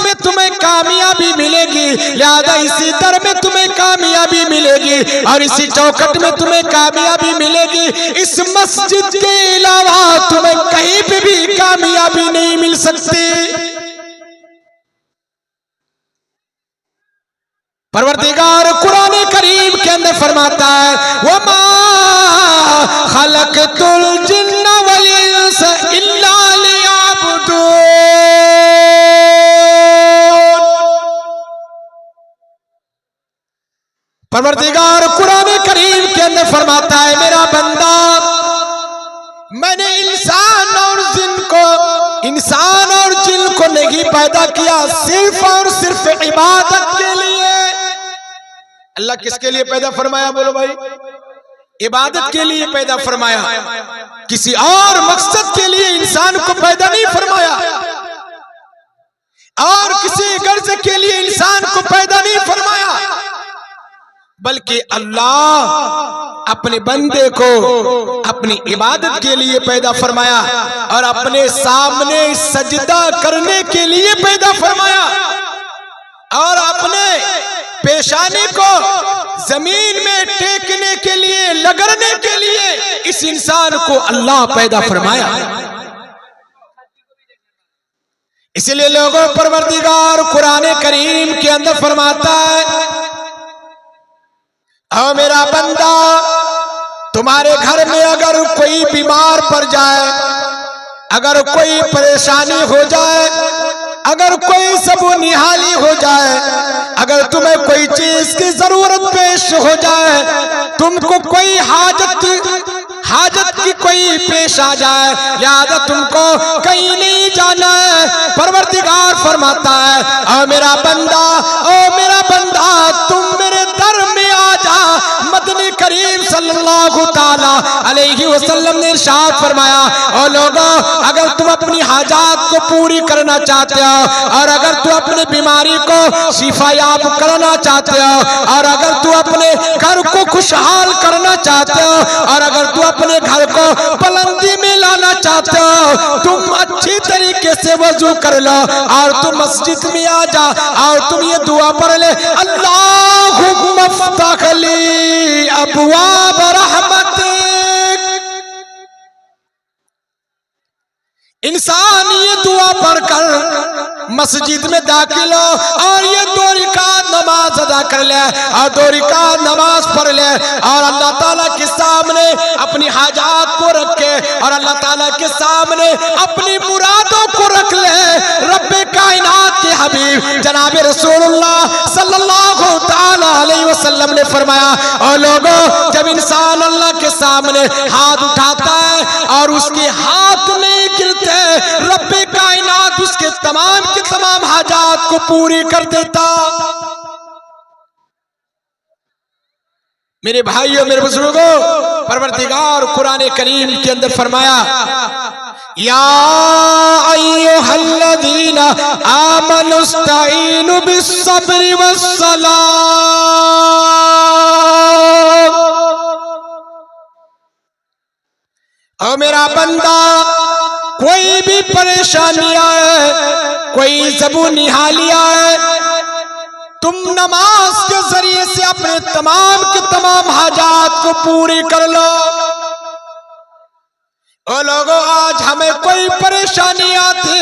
में तुम्हें कामयाबी मिलेगी, लिहाजा इसी दर में तुम्हें कामयाबी मिलेगी और इसी चौखट में तुम्हें कामयाबी मिलेगी। इस मस्जिद के अलावा तुम्हें कहीं पे भी कामयाबी नहीं मिल सकती। परवरदिगार कुरान करीम के अंदर फरमाता है, वमा खलक़तुल जिन्ना वल इंसा इल्ला लियअबुदून। परवरदिगार कुरान करीम के अंदर फरमाता है, मेरा बंदा, मैंने इंसान और जिन को नहीं पैदा किया सिर्फ और सिर्फ इबादत के लिए। अल्लाह किसके लिए पैदा फरमाया? बोलो भाई, इबादत के लिए पैदा फरमाया। किसी और मकसद के लिए इंसान को पैदा नहीं फरमाया और किसी गर्ज के लिए इंसान को पैदा नहीं फरमाया, बल्कि अल्लाह अपने बंदे को अपनी इबादत के लिए पैदा फरमाया और अपने सामने सजदा करने के लिए पैदा फरमाया और अपने पेशानी को जमीन में टेकने के लिए, लगरने के लिए इस इंसान को अल्लाह पैदा फरमाया। इसलिए लोगों, परवरदिगार कुरान करीम के अंदर फरमाता है, ओ मेरा बंदा, तुम्हारे घर में अगर कोई बीमार पड़ जाए, अगर कोई परेशानी हो जाए, अगर कोई सब निहाली हो जाए, अगर तुम्हें कोई चीज की जरूरत पेश हो जाए, तुमको कोई हाजत की कोई पेश आ जाए, याद तुमको कहीं नहीं जाना है, परवरदिगार फरमाता है, ओ मेरा बंदा, तुम मेरे दर में आ जा। मदनी करीम सल्लल्लाहु ताला अलैहि वसल्लम ने इरशाद फरमाया, ओ लोगों, अगर तुम अपनी हाजात को पूरी करना चाहते हो और अगर तू अपनी बीमारी को शिफायाब करना चाहते हो और अगर तू अपने घर को खुशहाल करना चाहते हो और अगर तू अपने घर को बुलंदी में लाना चाहते हो, तुम अच्छी तरीके से वजू कर लो और तुम मस्जिद में आ जा और तुम ये दुआ पढ़ ले, अल्लाहुम्मा फ़्तह ली अबवाब रहमतिक। इंसान ये दुआ पढ़कर मस्जिद में दाखिल हो और ये 2 रिकात नमाज अदा कर ले और 2 रिकात नमाज पढ़ ले और अल्लाह ताला के सामने अपनी हाजात को रखे और अल्लाह ताला के सामने अपनी मुरादों को रख ले। रब्बे कायनात के हबीब जनाब रसूलुल्लाह सल्लल्लाहु ताला अलैहि वसल्लम ने फरमाया, और लोगों, जब इंसान अल्लाह के सामने हाथ उठाता है और उसके हाथ नहीं गिरते, रब्बे कायनात उसके तमाम के तमाम हाजात को पूरी कर देता। मेरे भाइयों, मेरे बुजुर्गों, परवरदिगार कुरान करीम के अंदर फरमाया, या अय्युहल्लज़ीना आमनुस्तईनु बिस्सब्रि वस्सलाह। और मेरा बंदा, कोई भी परेशानी आए, कोई ज़बू निहाली आए, तुम नमाज के जरिए से अपने तमाम के तमाम हाजात को पूरी कर लो। ओ लोगों, आज हमें कोई परेशानी आती,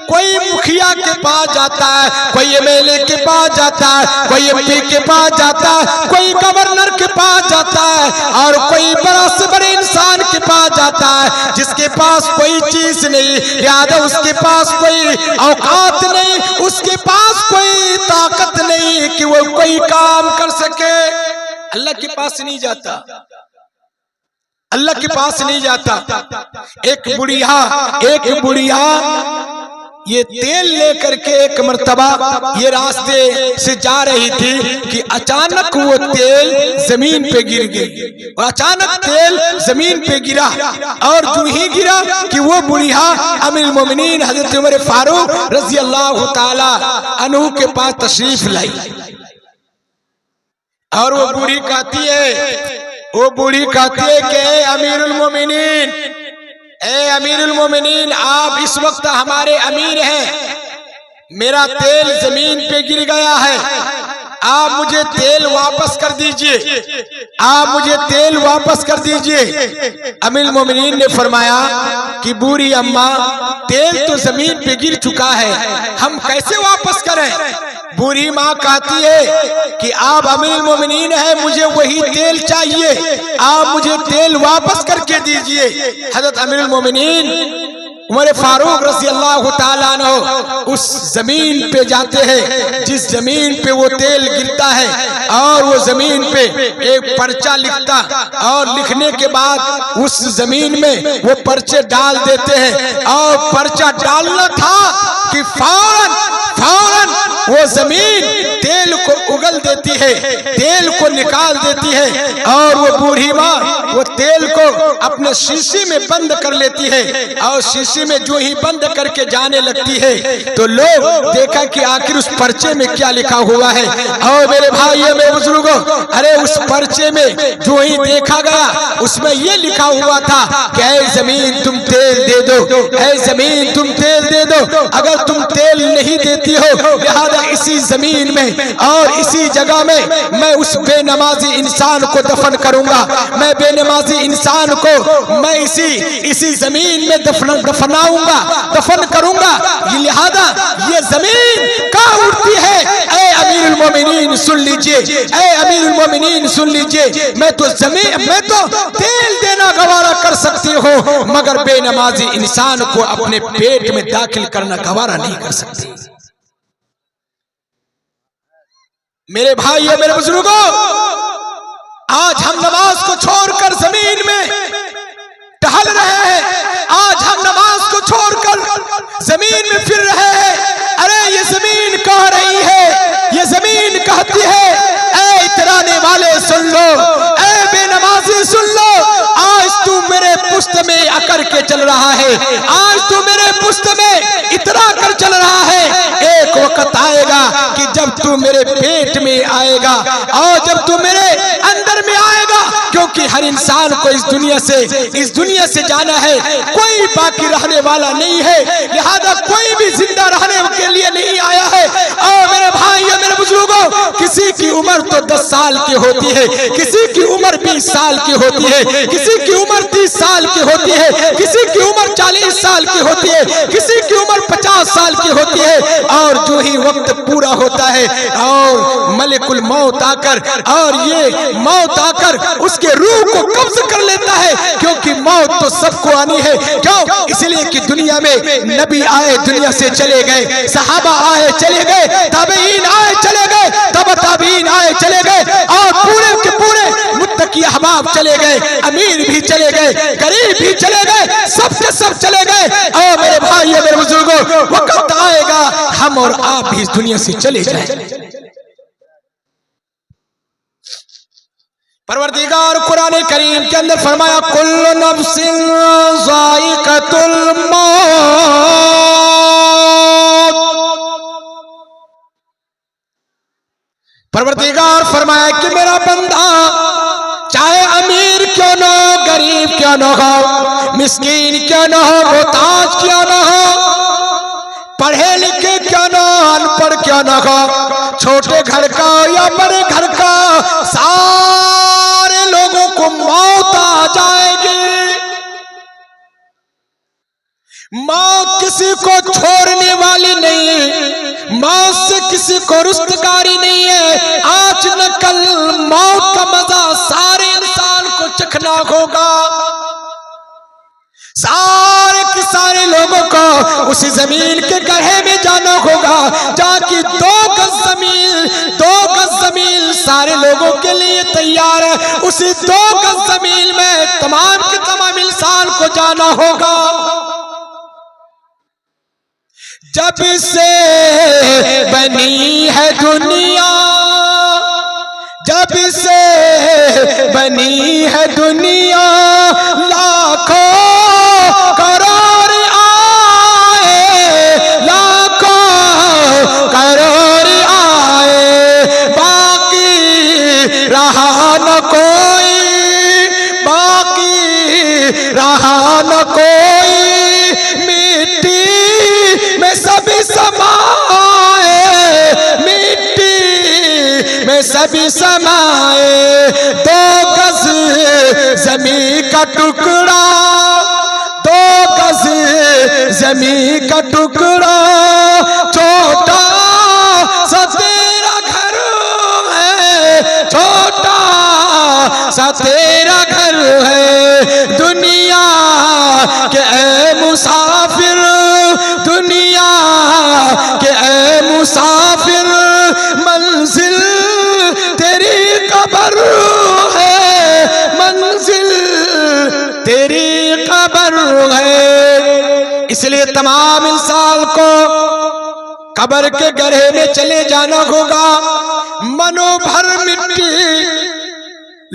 कोई मुखिया के पास जाता है, कोई एमएलए के पास जाता है, कोई एमपी के पास जाता है, कोई गवर्नर के पास जाता है और कोई बड़ा से बड़े इंसान के पास जाता है जिसके पास कोई चीज नहीं, याद है उसके पास कोई औकात नहीं, उसके पास कोई ताकत नहीं कि वो कोई काम कर सके। अल्लाह के पास नहीं जाता, अल्लाह के पास नहीं जाता। एक बुढ़िया ये तेल लेकर के एक मर्तबा ये रास्ते से जा रही थी कि अचानक वो तेल जमीन पे गिर गई और अचानक तेल जमीन पे गिरा और जो ही गिरा कि वो बुढ़िया अमीरुल मोमिनीन हजरत उमर फारूक रजी अल्लाह ताला अन्हु के पास तशरीफ लाई और वो बूढ़ी कहती है कि अमीरुल मोमिनीन, ए अमीरुल मोमिनीन, आप इस वक्त हमारे अमीर हैं, मेरा तेल जमीन पे गिर गया है, आप मुझे तेल वापस कर दीजिए, आप मुझे तेल वापस कर दीजिए। अमीरुल मोमिनीन ने फरमाया कि बूढ़ी अम्मा, तेल तो जमीन पे गिर चुका है, हम कैसे वापस करें? बूढ़ी माँ कहती है कि आप अमीरुल मोमिनीन है, मुझे वही तेल चाहिए, आप मुझे तेल वापस करके दीजिए। हजरत अमीरुल मोमिनीन उमर फारूक रज़ी अल्लाह ताला अन्हु उस जमीन पे जाते हैं जिस जमीन पे वो तेल गिरता है, और वो जमीन पे एक पर्चा लिखता, और लिखने के बाद उस जमीन में वो पर्चे डाल देते हैं। और पर्चा डालना था कि फौरन वो जमीन तेल को उगल देती है, तेल को निकाल देती है, और वो बूढ़ी माँ वो तेल को अपने शीशी में बंद कर लेती है। और शीशी में जो ही बंद करके जाने लगती है तो लोग देखा कि आखिर उस पर्चे में क्या लिखा हुआ है। और मेरे भाई मेरे बुजुर्गों, अरे उस पर्चे में जो ही देखा गया उसमें ये लिखा हुआ था कि ऐ जमीन तुम तेल दे दो, ऐ जमीन तुम तेल दे दो। अगर तुम तेल नहीं देती हो, लिहाजा इसी जमीन में और इसी जगह में मैं उस बेनमाजी इंसान को दफन करूंगा, मैं बेनमाजी इंसान को मैं इसी जमीन में दफनाऊंगा, दफन करूंगा। ये लिहाजा ये जमीन कहाँ उठती है? ऐ अमीरुल मोमिनीन सुन लीजिए, ऐ अमीरुल मोमिनीन सुन लीजिए, मैं तो तेल देना गवारा कर सकती हूँ, मगर बेनमाजी इंसान को अपने पेट में दाखिल करना गवारा नहीं कर सकती। मेरे भाई मेरे बुजुर्गों, आज हम नमाज को छोड़कर जमीन में टहल रहे हैं, आज हम नमाज को छोड़कर जमीन में फिर रहे हैं। अरे ये जमीन कह रही है, ये जमीन कहती है, ऐ इतराने वाले सुन लो, ऐ बेनमाजी सुन लो, आज तू मेरे पुश्त में अकर के चल रहा है, आज तू मेरे पुश्त में इतरा कर चल रहा है। एक वक्त आएगा कि जब तू मेरे पेट में आएगा और जब तू मेरे अंदर में आएगा, क्योंकि हर इंसान को इस दुनिया से जाना है, कोई बाकी रहने वाला नहीं है, लिहाजा कोई भी जिंदा रहने के लिए नहीं आया है। और मेरे भाई मेरे बुजुर्गों, किसी की उम्र तो 10 साल की होती है, किसी की उम्र 20 साल की होती है, किसी की उम्र 30 साल की होती है, किसी की उम्र 40 साल की होती है, किसी की उम्र 50 साल की होती है। और जो ही वक्त पूरा होता है और मलिकुल मौत आकर और ये मौत आकर उसके रूह को कब्ज कर लेता है, क्योंकि मौत तो सबको आनी है। क्यों? इसलिए कि दुनिया में नबी आए दुनिया से चले गए, सहाबा आए चले गए, ताबईन आए चले गए, तब ताबीन आए चले गए, और पूरे के पूरे मुत्तकी अहबाब चले गए, अमीर भी चले गए, गरीब भी चले गए, सब के सब चले गए। और मेरे भाई मेरे बुजुर्गों, वक्त आएगा हम और आप भी इस दुनिया से चले जाएं। परवरदिगार कुरान करीम के अंदर फरमाया, कुल्लु नफ्सिन ज़ाइक़तुल मौत। परवरदिगार फरमाया कि मेरा बंदा चाहे अमीर क्यों न हो, गरीब क्यों न हो, मिस्कीन क्यों न हो, मोहताज क्यों न हो, पढ़े लिखे क्यों न हो, अनपढ़ क्यों न हो, छोटे घर का या बड़े घर का, सारे लोगों को मौत आ जाएगी। मौत किसी को छोड़ने वाली नहीं है, मौत से किसी को रुस्तगारी नहीं है। आज न कल मौत का मजा सारे इंसान को चखना होगा, सारे के सारे लोगों को उसी जमीन के गड्ढे में जाना होगा, जाके 2 गज जमीन सारे लोगों के लिए तैयार है। उसी 2 गज जमीन में तमाम के तमाम इंसान को जाना होगा। जब से बनी है दुनिया, जब से बनी है दुनिया, लाखों करोड़ आए, लाखों करोड़ आए, बाकी रहा न कोई, बाकी रहा न कोई, मिट्टी में सभी समा सभी समाए, 2 गज जमीन का टुकड़ा, 2 गज जमीन का टुकड़ा, छोटा सा तेरा घर है, छोटा सा तेरा घर है। दुनिया के ऐ मुसाफिर, दुनिया के ऐ मुसाफिर, मंजिल तेरी कब्र है, मंजिल तेरी कब्र है। इसलिए तमाम इंसान को कब्र के गड्ढे में चले जाना होगा। मनोभर मिट्टी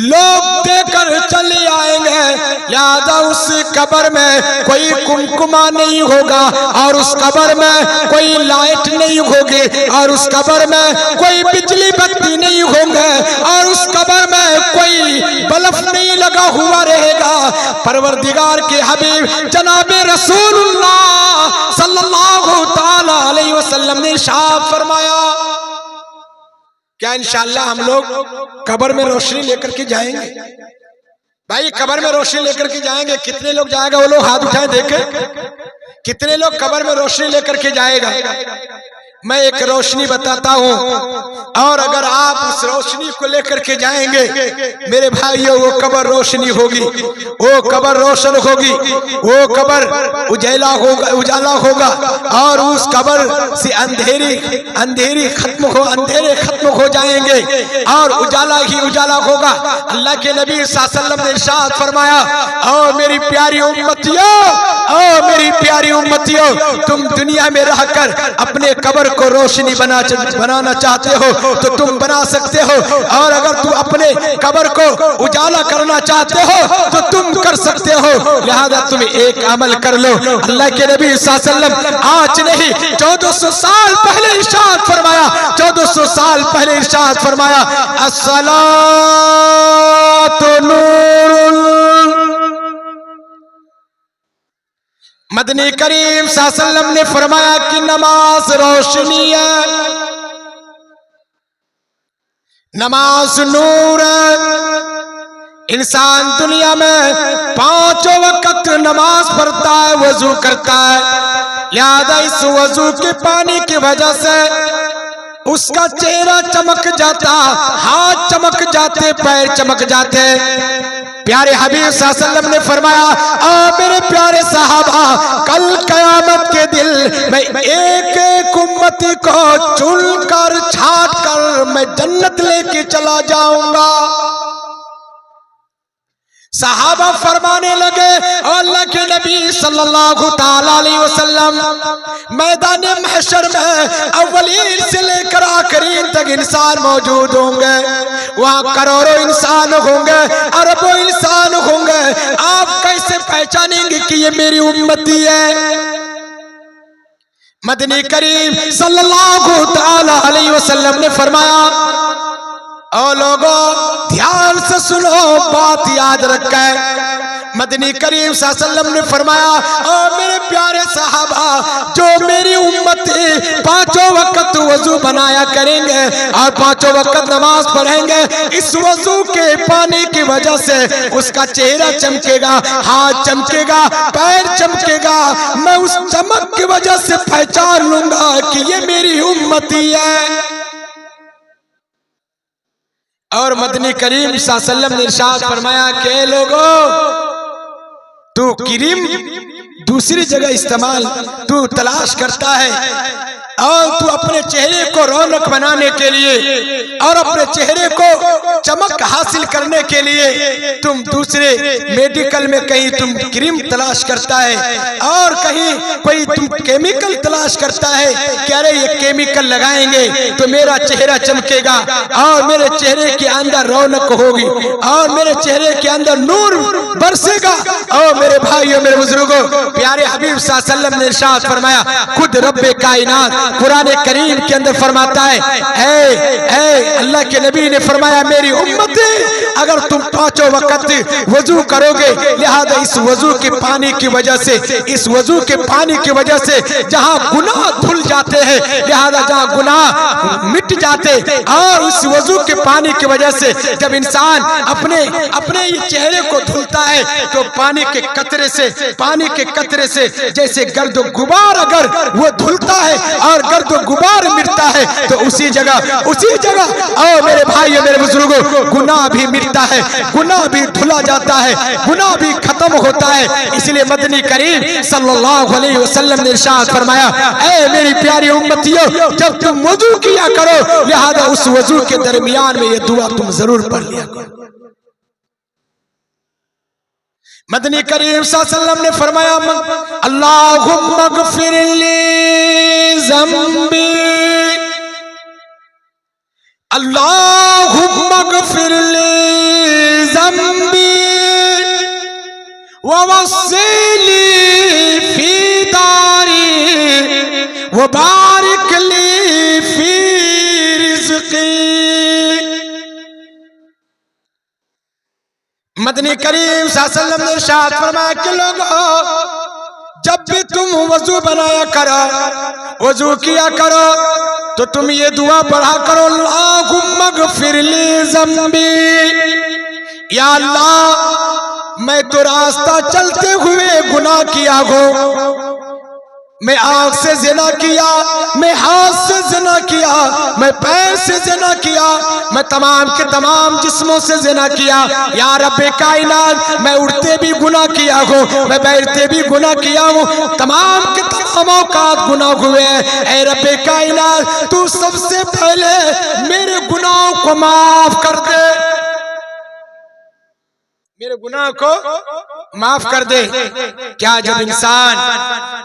लोग देकर चले आएंगे, लिहाजा उस कब्र में कोई कुमकुमा नहीं होगा, और उस कब्र में कोई लाइट नहीं होगी, और उस कब्र में कोई बिजली बत्ती नहीं होंगे, और उस कब्र में कोई बल्ब नहीं लगा हुआ रहेगा। परवरदिगार के हबीब जनाबे रसूलुल्लाह सल्लल्लाहु ताला अलैहि वसल्लम ने इरशाद फरमाया, क्या इंशाअल्लाह हम लोग कब्र में रोशनी लेकर के जाएंगे? भाई कब्र में रोशनी लेकर के जाएंगे। कितने लोग जाएगा? वो लोग हाथ उठाए देखे, कितने लोग कब्र में रोशनी लेकर के जाएगा? मैं एक रोशनी बताता हूँ, और अगर आप उस रोशनी को लेकर के जाएंगे मेरे भाइयों, वो कब्र रोशनी होगी, वो कब्र रोशन होगी, वो कब्र उजाला होगा, उजाला होगा, और उस कब्र से अंधेरी खत्म हो, अंधेरे खत्म हो जाएंगे और उजाला ही उजाला होगा। अल्लाह के नबी सल्लल्लाहु अलैहि वसल्लम ने इरशाद फरमाया, ओ मेरी प्यारी उम्मतियों, ओ मेरी प्यारी उम्मतियों, तुम दुनिया में रहकर अपने कब्र को रोशनी बनाना चाहते हो तो तुम बना सकते हो, और अगर तुम अपने कब्र को उजाला करना चाहते हो तो तुम कर सकते हो। लिहाजा तुम एक अमल कर लो। अल्लाह के नबी सल्लल्लाहु अलैहि वसल्लम आज नहीं 1400 साल पहले इरशाद फरमाया, 1400 साल पहले इरशाद फरमाया, अस्सलातु नूरुल। मदनी करीम सल्लल्लाहु अलैहि वसल्लम ने फरमाया कि नमाज रोशनी है, नमाज नूर है। इंसान दुनिया में 5 वक्त नमाज पढ़ता है, वजू करता है, लिहाजा इस वजू के पानी की वजह से उसका चेहरा चमक जाता, हाथ चमक जाते, पैर चमक जाते। प्यारे हबीब सल्लल्लाहु अलैहि वसल्लम ने फरमाया, मेरे प्यारे साहबा, कल कयामत के दिन मैं एक एक उम्मती को चुन कर छांट कर मैं जन्नत लेके चला जाऊंगा। सहाबा फरमाने लगे, अल्लाह के नबी सल्लल्लाहु ताला अलैहि वसल्लम, मैदान महशर में अव्वलीन से लेकर आखिरीन तक इंसान मौजूद होंगे, वहाँ करोड़ों इंसान होंगे, अरबों इंसान होंगे, आप कैसे पहचानेंगे कि ये मेरी उम्मती है? मदनी करीम सल्लल्लाहु ताला अलैहि वसल्लम ने फरमाया, ओ लोगों ध्यान से सुनो, बात याद रखें। मदनी करीम सल्लल्लाहु अलैहि वसल्लम ने फरमाया, ओ मेरे प्यारे साहबा, जो मेरी उम्मती 5 वक्त वजू बनाया करेंगे और 5 वक्त नमाज पढ़ेंगे, इस वजू के पानी की वजह से उसका चेहरा चमकेगा, हाथ चमकेगा, पैर चमकेगा। मैं उस चमक की वजह से पहचान लूंगा कि ये मेरी उम्मती है। और मदनी करीम सल्लल्लाहु अलैहि वसल्लम ने इरशाद फरमाया कि लोगों, तू क्रीम दूसरी जगह इस्तेमाल तू तलाश करता है, और तू अपने चेहरे को रौनक बनाने के लिए और अपने चेहरे को चमक हासिल करने के लिए तुम दूसरे मेडिकल में कहीं तुम क्रीम तलाश करता है, और कहीं कोई तुम केमिकल तलाश करता है कि अरे ये केमिकल लगाएंगे तो मेरा चेहरा चमकेगा और मेरे चेहरे के अंदर रौनक होगी और मेरे चेहरे के अंदर नूर बरसेगा। और मेरे भाइयों, मेरे बुजुर्गों, प्यारे हबीब सल्लल्लाहु अलैहि वसल्लम ने इरशाद फरमाया, खुद रब्बे कायनात कुरान करीम के अंदर फरमाता है अल्लाह के नबी ने फरमाया मेरी उम्मत अगर तुम पांचों वक्त वजू करोगे, लिहाजा इस वजू के पानी की वजह से, इस वजू के पानी की वजह से जहां गुनाह धुल जाते हैं, लिहाजा जहां गुनाह मिट जाते, और इस वजू के पानी की वजह से जब इंसान अपने अपने चेहरे को धुलता है तो पानी के कतरे से जैसे गर्द गुबार अगर वो धुलता है और गर्द गुबार मिटता है तो उसी जगह और मेरे भाई मेरे बुजुर्गों गुनाह भी मिटता है, गुनाह भी धुला जाता है, गुनाह भी खत्म होता है। इसलिए मदनी करीम सल्लल्लाहु अलैहि वसल्लम ने इरशाद फरमाया, ऐ मेरी प्यारी उम्मतियों, जब तुम वजू किया करो लिहाजा उस वजू के दरमियान में ये दुआ तुम जरूर पढ़ लिया करो। मदनी करीम सल्लल्लाहु अलैहि वसल्लम ने फरमाया, अल्लाहुम्मा गफिरली ज़म्बी, अल्लाहुम्मा गफिरली ज़म्बी ववस्सिली फी दारी वबारिक ली फी रिज़्क़ी। मदनी करीम सल्लल्लाहु अलैहि वसल्लम ने इरशाद फरमाया कि लोगों, जब भी तुम वजू बनाया करो, वजू किया करो तो तुम ये दुआ पढ़ा करो, अल्लाहुम्मा गफिरली ज़म्बी, या अल्लाह मैं तो रास्ता चलते हुए गुनाह किया हो, मैं आँख से ज़िना किया, मैं हाथ से ज़िना किया, मैं पैर से ज़िना किया, मैं तमाम के तमाम जिस्मों से ज़िना किया, या रब्बे कायनात मैं उड़ते भी गुनाह किया हो, मैं बैठते भी गुनाह किया हूँ, तमाम के तमाम औकात गुनाह हुए हैं। ऐ रब्बे कायनात तू सबसे पहले मेरे गुनाहों को माफ कर दे, मेरे गुनाह को माफ कर दे। क्या जब इंसान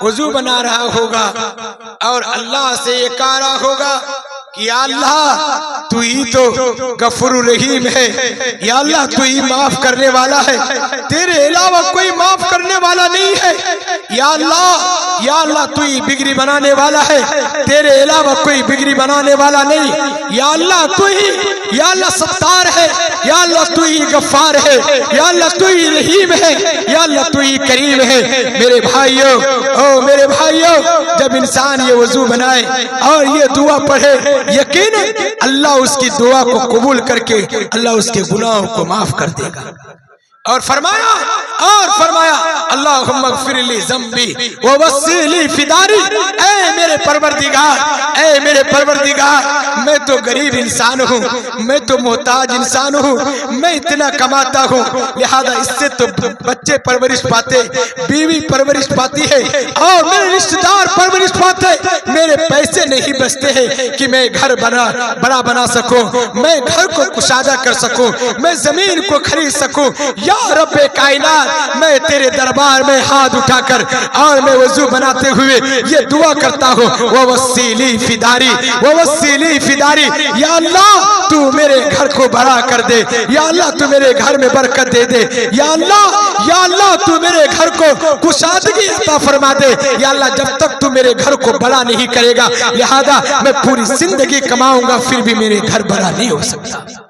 वजू बना रहा होगा और अल्लाह से ये कह रहा होगा कि या अल्लाह तू ही तो गफूर रहीम है, या अल्लाह तू ही माफ करने वाला है, तेरे अलावा कोई माफ करने वाला नहीं है, या अल्लाह तू ही बिगड़ी बनाने वाला है, तेरे अलावा कोई बिगड़ी बनाने वाला नहीं, या अल्लाह तू ही, या अल्लाह सत्तार है, या अल्लाह तू ही गफ्फार है, या अल्लाह तू ही रहीम है, या अल्लाह तू ही करीम है। मेरे भाइयों, ओ मेरे भाइयों, जब इंसान ये वजू बनाए और ये दुआ पढ़े, यकीन अल्लाह उसकी दुआ को कबूल करके अल्लाह उसके गुनाहों को माफ कर देगा। और फरमाया अल्लाहुम्मा गफिरली ज़म्बी ववस्सिली फी दारी, ऐ मेरे परवरदिगार मैं तो गरीब इंसान हूँ, मैं तो मोहताज इंसान हूँ, मैं इतना कमाता हूँ, लिहाजा इससे तो बच्चे परवरिश पाते, बीवी परवरिश पाती है और मेरे रिश्तेदार परवरिश पाते, मेरे पैसे नहीं बचते हैं कि मैं घर बड़ा बना सकूं, मैं घर को कुशादा कर सकूं, मैं जमीन को खरीद सकूं। या रब्बे कायनात मैं तेरे दरबार में हाथ उठाकर और मैं वजू बनाते हुए ये दुआ करता हूँ, ववस्सिली फी दारी, ववस्सिली फी दारी, या अल्लाह तू मेरे घर को बड़ा कर दे, या अल्लाह तू मेरे घर में बरकत दे दे, या अल्लाह तू मेरे घर को कुशादगी अता फरमा दे, या अल्लाह जब तक तू मेरे घर को बड़ा नहीं करेगा लिहाजा मैं पूरी जिंदगी कमाऊंगा फिर भी मेरे घर बड़ा नहीं हो सकता।